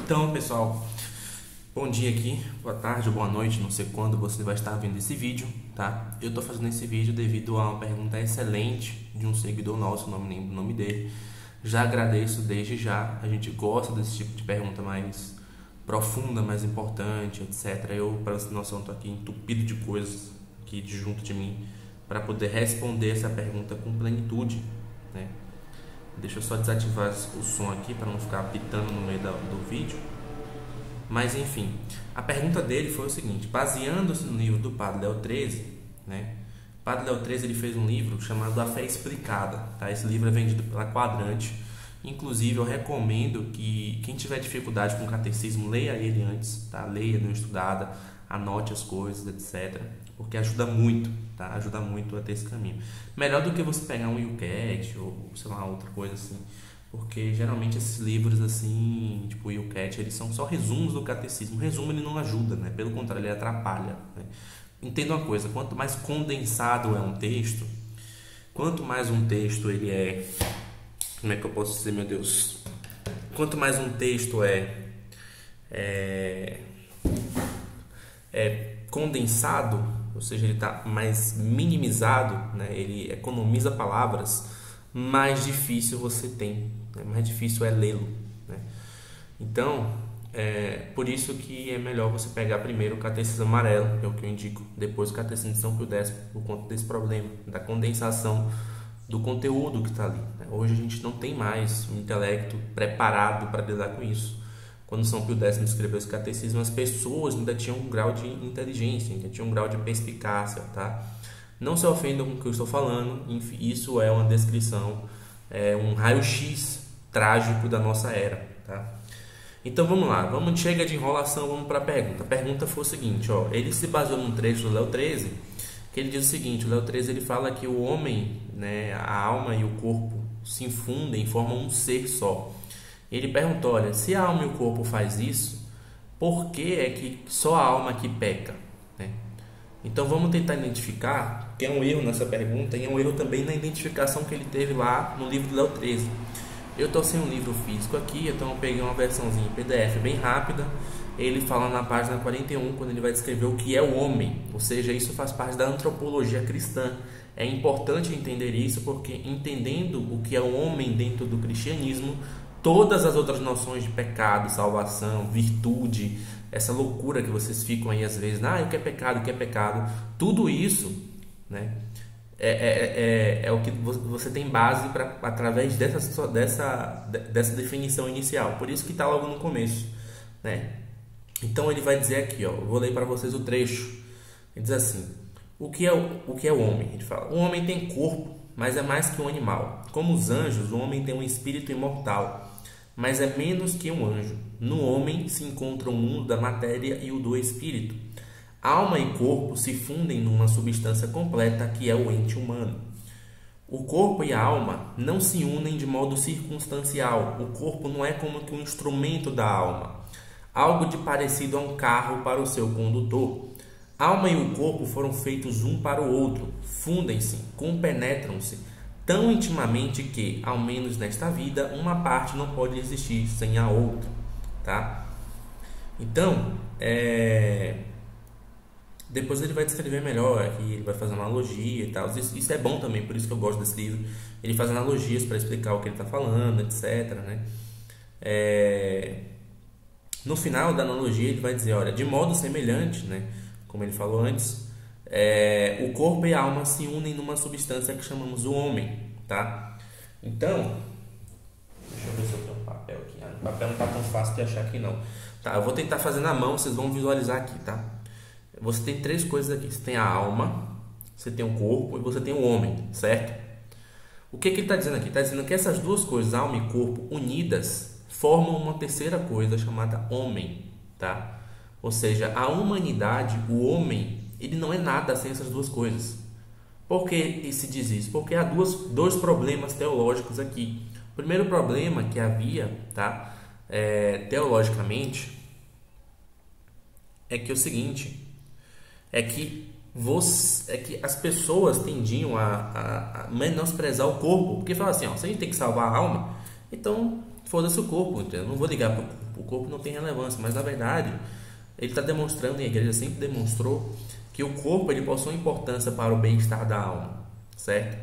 Então, pessoal, bom dia aqui, boa tarde, boa noite, não sei quando você vai estar vendo esse vídeo, tá? Eu tô fazendo esse vídeo devido a uma pergunta excelente de um seguidor nosso, não me lembro o nome dele. Já agradeço desde já, a gente gosta desse tipo de pergunta mais profunda, mais importante, etc. Eu, para você ter noção, tô aqui entupido de coisas aqui junto de mim para poder responder essa pergunta com plenitude, né? Deixa eu só desativar o som aqui para não ficar apitando no meio do vídeo. Mas enfim, a pergunta dele foi o seguinte: baseando-se no livro do Padre Léo XIII, né? O Padre Léo XIII ele fez um livro chamado A Fé Explicada, tá? Esse livro é vendido pela Quadrante. Inclusive eu recomendo que quem tiver dificuldade com o catecismo leia ele antes, tá? Leia, dê uma estudada, anote as coisas, etc. Porque ajuda muito, tá? Ajuda muito a ter esse caminho. Melhor do que você pegar um YouCat ou sei lá, outra coisa assim. Porque geralmente esses livros assim, tipo o YouCat, eles são só resumos do catecismo. O resumo ele não ajuda, né? Pelo contrário, ele atrapalha, né? Entenda uma coisa: quanto mais condensado é um texto, quanto mais um texto ele é... Como é que eu posso dizer, meu Deus? Quanto mais um texto é condensado, ou seja, ele está mais minimizado, né? Ele economiza palavras, mais difícil você tem, né? Mais difícil é lê-lo, né? Então, por isso que é melhor você pegar primeiro o catecismo amarelo, que é o que eu indico, depois o catecismo de São Pio X, por conta desse problema, da condensação do conteúdo que está ali, né? Hoje a gente não tem mais um intelecto preparado para lidar com isso. Quando São Pio X escreveu esse catecismo, as pessoas ainda tinham um grau de inteligência, ainda tinham um grau de perspicácia, tá? Não se ofendam com o que eu estou falando, isso é uma descrição, um raio-x trágico da nossa era, tá? Então vamos lá, chega de enrolação, vamos para a pergunta. A pergunta foi o seguinte, ó, ele se baseou num trecho do Léo XIII, que ele diz o seguinte: o Léo XIII ele fala que o homem, né, a alma e o corpo se infundem e formam um ser só. Ele perguntou: olha, se a alma e o corpo faz isso, por que é que só a alma que peca, né? Então vamos tentar identificar, que é um erro nessa pergunta e é um erro também na identificação que ele teve lá no livro do Léo XIII. Eu estou sem um livro físico aqui, então eu peguei uma versãozinha em PDF bem rápida. Ele fala na página 41, quando ele vai descrever o que é o homem, ou seja, isso faz parte da antropologia cristã. É importante entender isso, porque entendendo o que é o homem dentro do cristianismo, todas as outras noções de pecado, salvação, virtude, essa loucura que vocês ficam aí às vezes, o que é pecado, o que é pecado, tudo isso, né, é o que você tem base para, através dessa definição inicial. Por isso que está logo no começo, né? Então ele vai dizer aqui, ó, eu vou ler para vocês o trecho. Ele diz assim: o que é o homem? Ele fala: o homem tem corpo, mas é mais que um animal. Como os anjos, o homem tem um espírito imortal, mas é menos que um anjo. No homem se encontra o mundo da matéria e o do espírito. Alma e corpo se fundem numa substância completa que é o ente humano. O corpo e a alma não se unem de modo circunstancial. O corpo não é como que um instrumento da alma, algo de parecido a um carro para o seu condutor. Alma e o corpo foram feitos um para o outro, fundem-se, compenetram-se tão intimamente que, ao menos nesta vida, uma parte não pode existir sem a outra, tá? Então, depois ele vai descrever melhor aqui, ele vai fazer analogia e tal. Isso é bom também, por isso que eu gosto desse livro. Ele faz analogias para explicar o que ele está falando, etc, né? No final da analogia ele vai dizer: olha, de modo semelhante, né, como ele falou antes, o corpo e a alma se unem numa substância que chamamos o homem, tá? Então, deixa eu ver se eu tenho um papel aqui. O papel não tá tão fácil de achar aqui não, tá? Eu vou tentar fazer na mão, vocês vão visualizar aqui, tá? Você tem três coisas aqui: você tem a alma, você tem o corpo e você tem o homem, certo? O que ele está dizendo aqui? Ele está dizendo que essas duas coisas, alma e corpo, unidas, formam uma terceira coisa chamada homem, tá? Ou seja, a humanidade, o homem, ele não é nada sem essas duas coisas. Por que se diz isso? Porque há dois problemas teológicos aqui. O primeiro problema que havia, tá, teologicamente, é que é o seguinte, é que as pessoas tendiam a menosprezar o corpo, porque fala assim, ó, se a gente tem que salvar a alma, então foda-se o corpo, entendeu? Não vou ligar para o corpo. O corpo não tem relevância, mas na verdade ele está demonstrando, e a igreja sempre demonstrou, que o corpo ele possui importância para o bem-estar da alma, certo?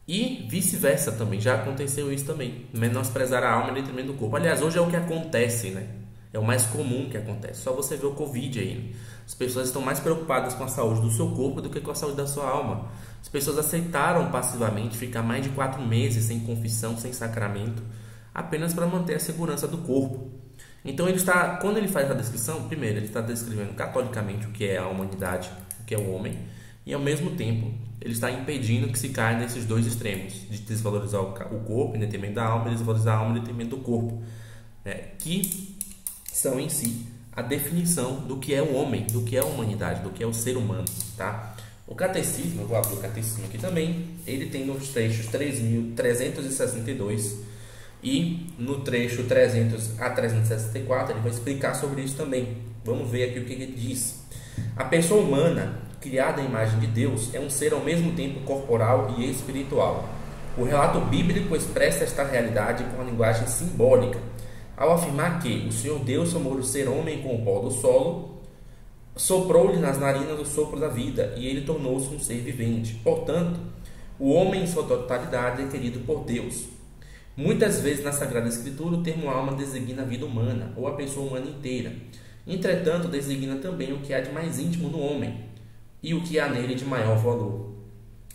E vice-versa também, já aconteceu isso também, menosprezar a alma em detrimento do corpo. Aliás, hoje é o que acontece, né? É o mais comum que acontece. Só você vê o Covid aí, né? As pessoas estão mais preocupadas com a saúde do seu corpo do que com a saúde da sua alma. As pessoas aceitaram passivamente ficar mais de 4 meses sem confissão, sem sacramento, apenas para manter a segurança do corpo. Então, quando ele faz a descrição, primeiro, ele está descrevendo catolicamente o que é a humanidade, o que é o homem, e ao mesmo tempo, ele está impedindo que se caia nesses dois extremos, de desvalorizar o corpo em detrimento da alma e desvalorizar a alma em detrimento do corpo, que são em si a definição do que é o homem, do que é a humanidade, do que é o ser humano, tá? O catecismo, eu vou abrir o catecismo aqui também, ele tem nos trechos 3.362 e no trecho 300 a 364 ele vai explicar sobre isso também. Vamos ver aqui o que ele diz. A pessoa humana, criada à imagem de Deus, é um ser ao mesmo tempo corporal e espiritual. O relato bíblico expressa esta realidade com a linguagem simbólica, ao afirmar que o Senhor Deus tomou o ser homem com o pó do solo, soprou-lhe nas narinas o sopro da vida, e ele tornou-se um ser vivente. Portanto, o homem em sua totalidade é querido por Deus. Muitas vezes na Sagrada Escritura o termo alma designa a vida humana, ou a pessoa humana inteira. Entretanto, designa também o que há de mais íntimo no homem, e o que há nele de maior valor.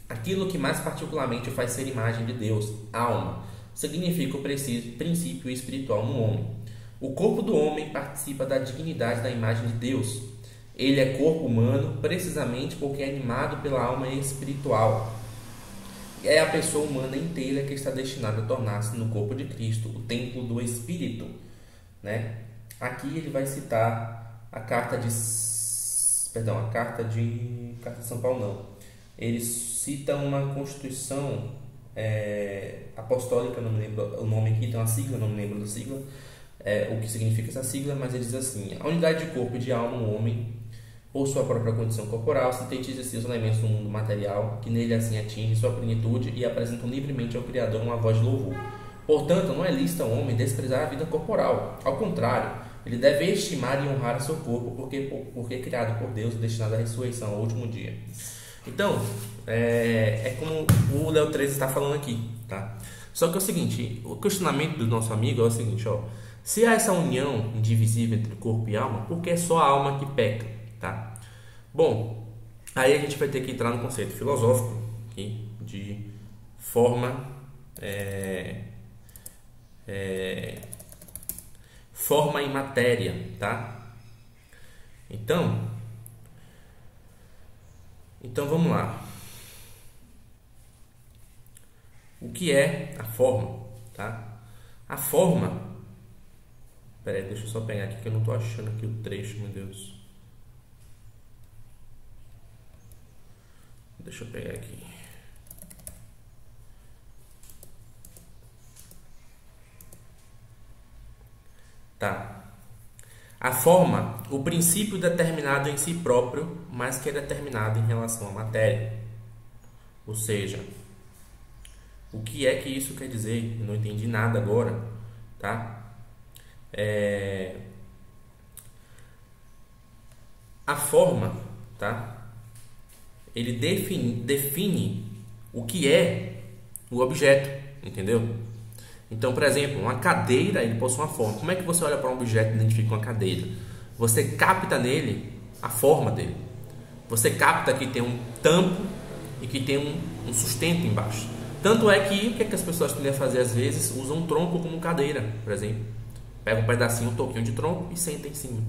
Aquilo que mais particularmente faz ser imagem de Deus, alma, significa o princípio espiritual no homem. O corpo do homem participa da dignidade da imagem de Deus. Ele é corpo humano precisamente porque é animado pela alma espiritual. É a pessoa humana inteira que está destinada a tornar-se no corpo de Cristo, o templo do Espírito, né? Aqui ele vai citar a carta de São Paulo não. Ele cita uma constituição apostólica, não me lembro o nome aqui, tem uma sigla, não me lembro da sigla, o que significa essa sigla, mas ele diz assim: a unidade de corpo e de alma no homem, por sua própria condição corporal, sintetiza seus elementos no mundo material, que nele assim atinge sua plenitude e apresentam livremente ao Criador uma voz de louvor. Portanto, não é lícito ao homem desprezar a vida corporal. Ao contrário, ele deve estimar e honrar seu corpo, porque é criado por Deus e destinado à ressurreição, ao último dia. Então, é como o Léo 13 está falando aqui, tá? Só que é o seguinte, o questionamento do nosso amigo é o seguinte, se há essa união indivisível entre corpo e alma, por que é só a alma que peca, tá? Bom, aí a gente vai ter que entrar no conceito filosófico aqui, de forma e matéria, tá? Então vamos lá. O que é a forma, tá? A forma... Peraí, deixa eu só pegar aqui que eu não estou achando aqui o trecho, meu Deus. Deixa eu pegar aqui. Tá. A forma, o princípio determinado em si próprio, mas que é determinado em relação à matéria. Ou seja, o que é que isso quer dizer? Eu não entendi nada agora, tá? A forma, tá? Ele define o que é o objeto, entendeu? Então, por exemplo, uma cadeira, ele possui uma forma. Como é que você olha para um objeto e identifica uma cadeira? Você capta nele a forma dele. Você capta que tem um tampo e que tem um sustento embaixo. Tanto é que o que as pessoas tendem a fazer às vezes? Usam um tronco como cadeira, por exemplo. Pega um pedacinho, um toquinho de tronco e senta em cima.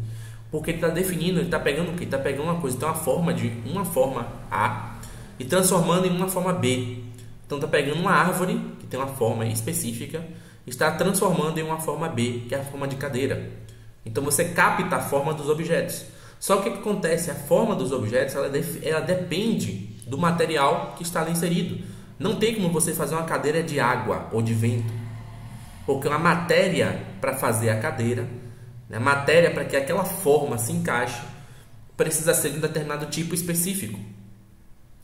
Porque ele está definindo, ele está pegando o quê? Ele está pegando uma coisa, tem uma forma A e transformando em uma forma B. Então está pegando uma árvore que tem uma forma específica e está transformando em uma forma B, que é a forma de cadeira. Então você capta a forma dos objetos. Só que o que acontece? A forma dos objetos ela depende do material que está ali inserido. Não tem como você fazer uma cadeira de água ou de vento, porque uma matéria para fazer a cadeira, a matéria para que aquela forma se encaixe, precisa ser de um determinado tipo específico.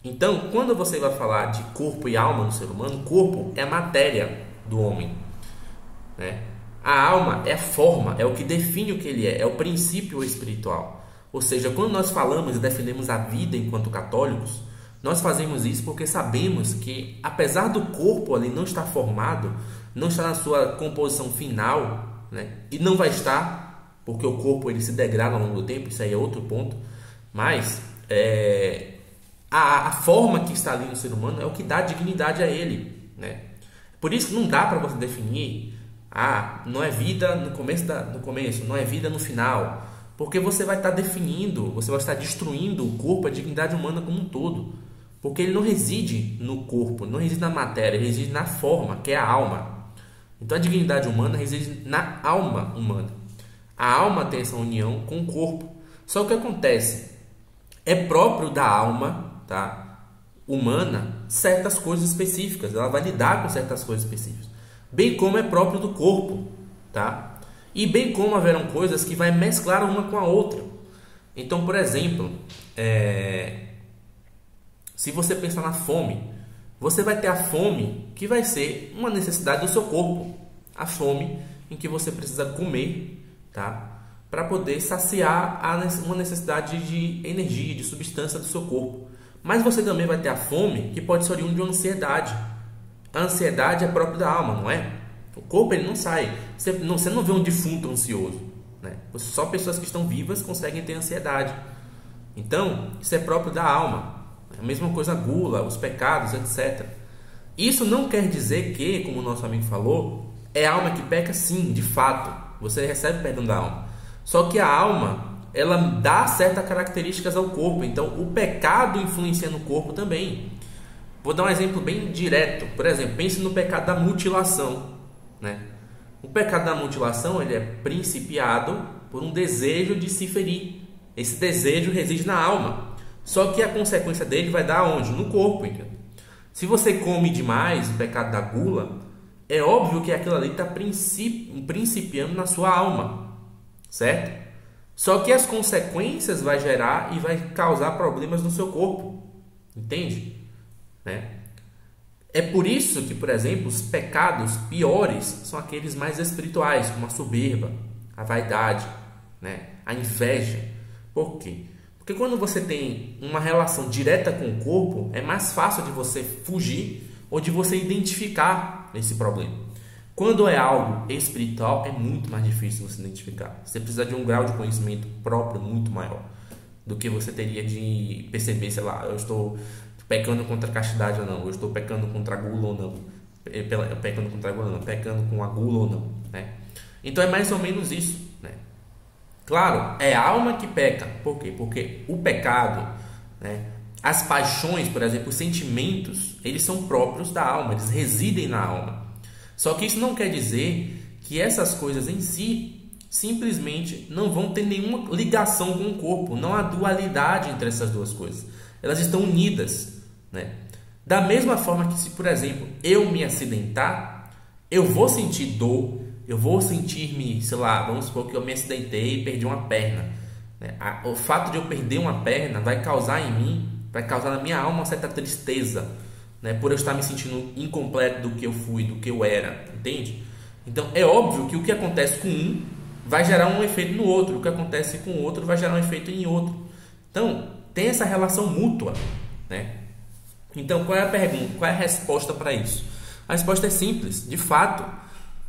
Então, quando você vai falar de corpo e alma no ser humano, corpo é a matéria do homem, né? A alma é a forma, é o que define o que ele é o princípio espiritual. Ou seja, quando nós falamos e defendemos a vida enquanto católicos, nós fazemos isso porque sabemos que, apesar do corpo ali não estar formado, não está na sua composição final, né? E não vai estar, porque o corpo ele se degrada ao longo do tempo, isso aí é outro ponto, mas a forma que está ali no ser humano é o que dá dignidade a ele, né? Por isso que não dá para você definir, não é vida no começo, não é vida no final, porque você vai estar definindo, você vai estar destruindo o corpo, a dignidade humana como um todo, porque ele não reside no corpo, não reside na matéria, ele reside na forma, que é a alma. Então a dignidade humana reside na alma humana. A alma tem essa união com o corpo. Só que o que acontece? É próprio da alma, tá, humana, certas coisas específicas. Ela vai lidar com certas coisas específicas. Bem como é próprio do corpo, tá? E bem como haverão coisas que vai mesclar uma com a outra. Então, por exemplo, se você pensar na fome, você vai ter a fome que vai ser uma necessidade do seu corpo. A fome em que você precisa comer, tá? Para poder saciar uma necessidade de energia, de substância do seu corpo. Mas você também vai ter a fome que pode ser oriunda de uma ansiedade. A ansiedade é própria da alma, não é? O corpo ele não sai. Você não vê um defunto ansioso, né? Só pessoas que estão vivas conseguem ter ansiedade. Então, isso é próprio da alma. A mesma coisa a gula, os pecados, etc. Isso não quer dizer que, como o nosso amigo falou, é a alma que peca, sim, de fato. Você recebe perdão da alma. Só que a alma, ela dá certas características ao corpo. Então, o pecado influencia no corpo também. Vou dar um exemplo bem direto. Por exemplo, pense no pecado da mutilação, né? O pecado da mutilação ele é principiado por um desejo de se ferir. Esse desejo reside na alma. Só que a consequência dele vai dar onde? No corpo. Entendeu? Se você come demais, o pecado da gula, é óbvio que aquilo ali está principiando na sua alma, certo? Só que as consequências vai gerar e vai causar problemas no seu corpo, entende? Né? É por isso que, por exemplo, os pecados piores são aqueles mais espirituais, como a soberba, a vaidade, né? A inveja. Por quê? Porque quando você tem uma relação direta com o corpo, é mais fácil de você fugir ou de você identificar esse problema. Quando é algo espiritual, é muito mais difícil você identificar. Você precisa de um grau de conhecimento próprio muito maior do que você teria de perceber, sei lá, eu estou pecando contra a castidade ou não, eu estou pecando contra a gula ou não, pecando contra a gula ou não, pecando com a gula ou não, né? Então é mais ou menos isso, né? Claro, é a alma que peca. Por quê? Porque o pecado, né, as paixões, por exemplo, os sentimentos, eles são próprios da alma, eles residem na alma. Só que isso não quer dizer que essas coisas em si simplesmente não vão ter nenhuma ligação com o corpo. Não há dualidade entre essas duas coisas. Elas estão unidas, né? Da mesma forma que se, por exemplo, eu me acidentar, eu vou sentir dor, eu vou sentir-me, sei lá, vamos supor que eu me acidentei e perdi uma perna, né? O fato de eu perder uma perna vai causar em mim, vai causar na minha alma uma certa tristeza, né? Por eu estar me sentindo incompleto do que eu fui, do que eu era, entende? Então é óbvio que o que acontece com um vai gerar um efeito no outro, o que acontece com o outro vai gerar um efeito em outro. Então tem essa relação mútua, né? Então qual é a pergunta? Qual é a resposta para isso? A resposta é simples. De fato,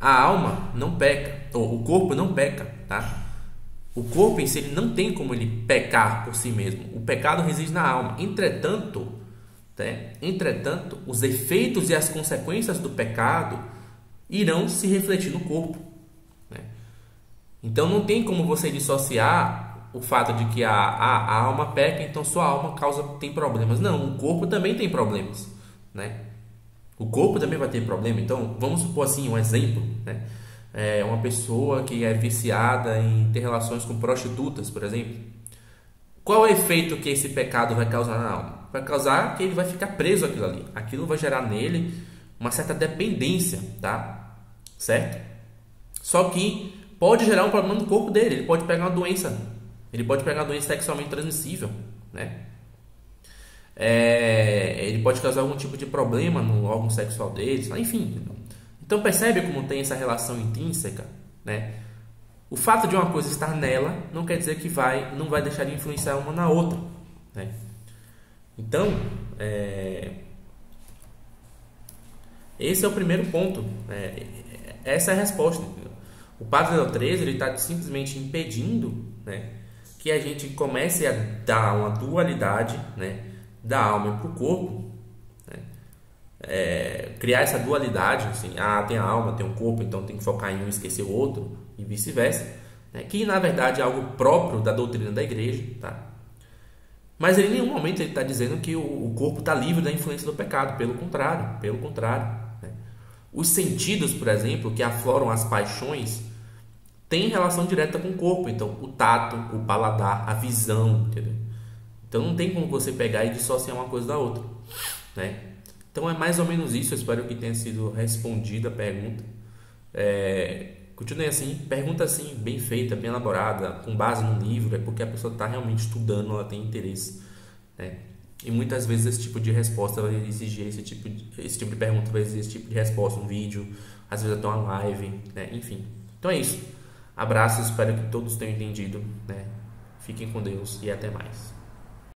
a alma não peca, ou o corpo não peca, tá? O corpo em si ele não tem como ele pecar por si mesmo. O pecado reside na alma. Entretanto, os efeitos e as consequências do pecado irão se refletir no corpo, né? Então não tem como você dissociar o fato de que a alma peca, então sua alma tem problemas. Não, o corpo também tem problemas, né? O corpo também vai ter problema. Então, vamos supor assim, um exemplo, né? Uma pessoa que é viciada em ter relações com prostitutas, por exemplo. Qual é o efeito que esse pecado vai causar na alma? Vai causar que ele vai ficar preso àquilo ali. Aquilo vai gerar nele uma certa dependência, tá? Certo? Só que pode gerar um problema no corpo dele. Ele pode pegar uma doença. Ele pode pegar uma doença sexualmente transmissível, né? Ele pode causar algum tipo de problema no órgão sexual dele, enfim. Então percebe como tem essa relação intrínseca, né? O fato de uma coisa estar nela não quer dizer que não vai deixar de influenciar uma na outra, né? Então, esse é o primeiro ponto. Essa é a resposta. O Padre Léo XIII está simplesmente impedindo, né, que a gente comece a dar uma dualidade, né, da alma para o corpo, né? Criar essa dualidade, assim, tem a alma, tem o corpo, então tem que focar em um e esquecer o outro, e vice-versa, né, que na verdade é algo próprio da doutrina da igreja, tá? Mas em nenhum momento ele está dizendo que o corpo está livre da influência do pecado, pelo contrário, né? Os sentidos, por exemplo, que afloram as paixões, têm relação direta com o corpo. Então, o tato, o paladar, a visão, entendeu? Então, não tem como você pegar e dissociar uma coisa da outra, né? Então, é mais ou menos isso. Eu espero que tenha sido respondida a pergunta. Continue assim, pergunta assim, bem feita, bem elaborada, com base no livro, é porque a pessoa está realmente estudando, ela tem interesse, né? E muitas vezes esse tipo de resposta vai exigir esse tipo de pergunta, vai exigir esse tipo de resposta, um vídeo, às vezes até uma live, né? Enfim. Então é isso. Abraços, espero que todos tenham entendido, né? Fiquem com Deus e até mais.